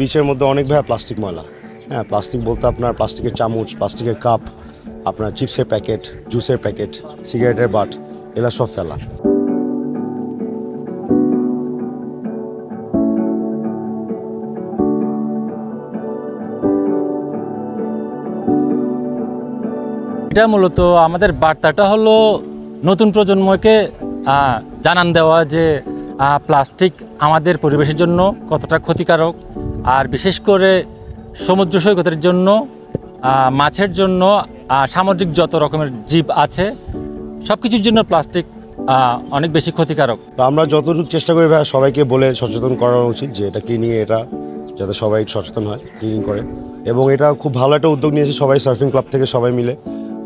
বিচের মধ্যে অনেক ভাইয়া প্লাস্টিক ময়লা। হ্যাঁ, প্লাস্টিক বলতে আপনার প্লাস্টিকের চামচ, প্লাস্টিকের কাপ, আপনার চিপসের প্যাকেট, জুসের প্যাকেট, সিগারেটের বাট, এগুলো সব ফেলা। এটা মূলত আমাদের বার্তাটা হলো নতুন প্রজন্মকে জানান দেওয়া যে প্লাস্টিক আমাদের পরিবেশের জন্য কতটা ক্ষতিকারক, আর বিশেষ করে সমুদ্র সৈকতের জন্য, মাছের জন্য, সামুদ্রিক যত রকমের জীব আছে সব কিছুর জন্য প্লাস্টিক অনেক বেশি ক্ষতিকারক। তো আমরা যতটুকু চেষ্টা করি ভাইয়া সবাইকে বলে সচেতন করানো উচিত যে এটা ক্লিনিং, এটা যাতে সবাই সচেতন হয়, ক্লিনিং করে। এবং এটা খুব ভালো একটা উদ্যোগ নিয়েছে সবাই, সার্ফিং ক্লাব থেকে সবাই মিলে,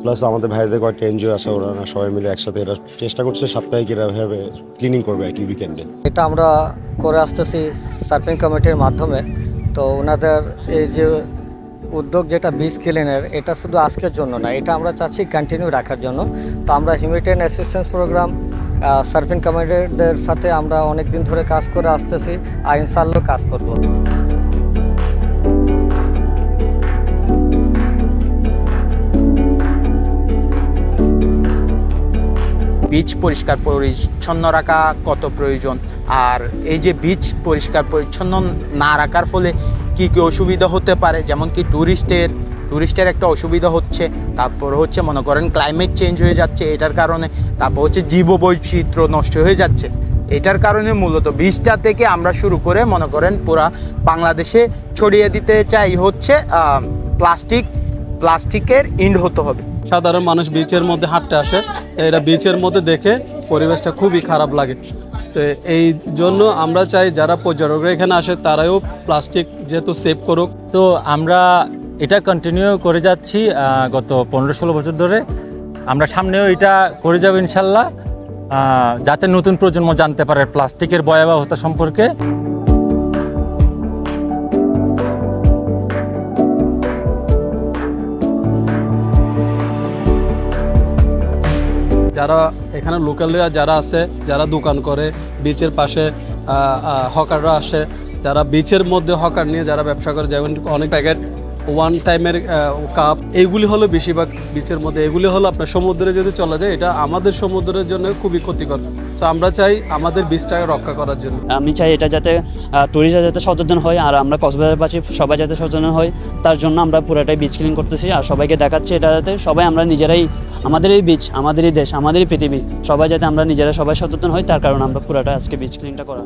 প্লাস আমাদের ভাইদের কয়েকটা এনজিও আছে, ওরা সবাই মিলে একসাথে এটা চেষ্টা করছে সাপ্তাহিক এভাবে ক্লিনিং করবে আর কি, উইকেন্ডে। এটা আমরা করে আসতেছি সার্ফিং কমিটির মাধ্যমে। তো ওনাদের এই যে উদ্যোগ যেটা বিচ ক্লিনের, এটা শুধু আজকের জন্য না, এটা আমরা চাচ্ছি কন্টিনিউ রাখার জন্য। তো আমরা হিউম্যানিটেরিয়ান অ্যাসিস্ট্যান্স প্রোগ্রাম সার্ফিং কমিটিদের সাথে আমরা অনেক দিন ধরে কাজ করে আসতেছি, আর ইনশাআল্লাহ কাজ করব। বীচ পরিষ্কার পরিচ্ছন্ন রাখা কত প্রয়োজন, আর এই যে বীচ পরিষ্কার পরিচ্ছন্ন না রাখার ফলে কী কী অসুবিধা হতে পারে, যেমন কি ট্যুরিস্টের একটা অসুবিধা হচ্ছে, তারপর হচ্ছে মনে করেন ক্লাইমেট চেঞ্জ হয়ে যাচ্ছে এটার কারণে, তারপর হচ্ছে জীববৈচিত্র্য নষ্ট হয়ে যাচ্ছে। এটার কারণে মূলত বীচটা থেকে আমরা শুরু করে মনে করেন পুরা বাংলাদেশে ছড়িয়ে দিতে চাই হচ্ছে প্লাস্টিকের ইন্ড হতে হবে। সাধারণ মানুষ বিচের মধ্যে হাঁটতে আসে, এটা বিচের মধ্যে দেখে পরিবেশটা খুবই খারাপ লাগে। তো এই জন্য আমরা চাই যারা পর্যটকরা এখানে আসে তারাও প্লাস্টিক যেহেতু সেভ করুক। তো আমরা এটা কন্টিনিউ করে যাচ্ছি গত 15-16 বছর ধরে। আমরা সামনেও এটা করে যাব ইনশাল্লাহ, যাতে নতুন প্রজন্ম জানতে পারে প্লাস্টিকের ভয়াবহতা সম্পর্কে। যারা এখানে লোকালরা যারা আছে, যারা দোকান করে বিচের পাশে, হকাররা আসে, যারা বিচের মধ্যে হকার নিয়ে যারা ব্যবসা করে, যেমন অনেক প্যাকেট, ওয়ান টাইমের কাপ, এইগুলি হলো বেশিরভাগ বিচের মধ্যে। এগুলি হলো আপনার সমুদ্রে যদি চলে যায়, এটা আমাদের সমুদ্রের জন্য খুবই ক্ষতিকর। সো আমরা চাই আমাদের বিচটাকে রক্ষা করার জন্য। আমি চাই এটা যাতে টুরিস্টরা যাতে সচেতন হয়, আর আমরা কক্সবাজারবাসী সবাই যাতে সচেতন হয়, তার জন্য আমরা পুরোটাই বিচ ক্লিন করতেছি। আর সবাইকে দেখাচ্ছি এটা যাতে সবাই আমরা নিজেরাই, আমাদের এই বিচ, আমাদের এই দেশ, আমাদের এই পৃথিবী, সবাই যাতে আমরা নিজেরা সবাই সচেতন হই, তার কারণে আমরা পুরোটা আজকে বিচ ক্লিনটা করা।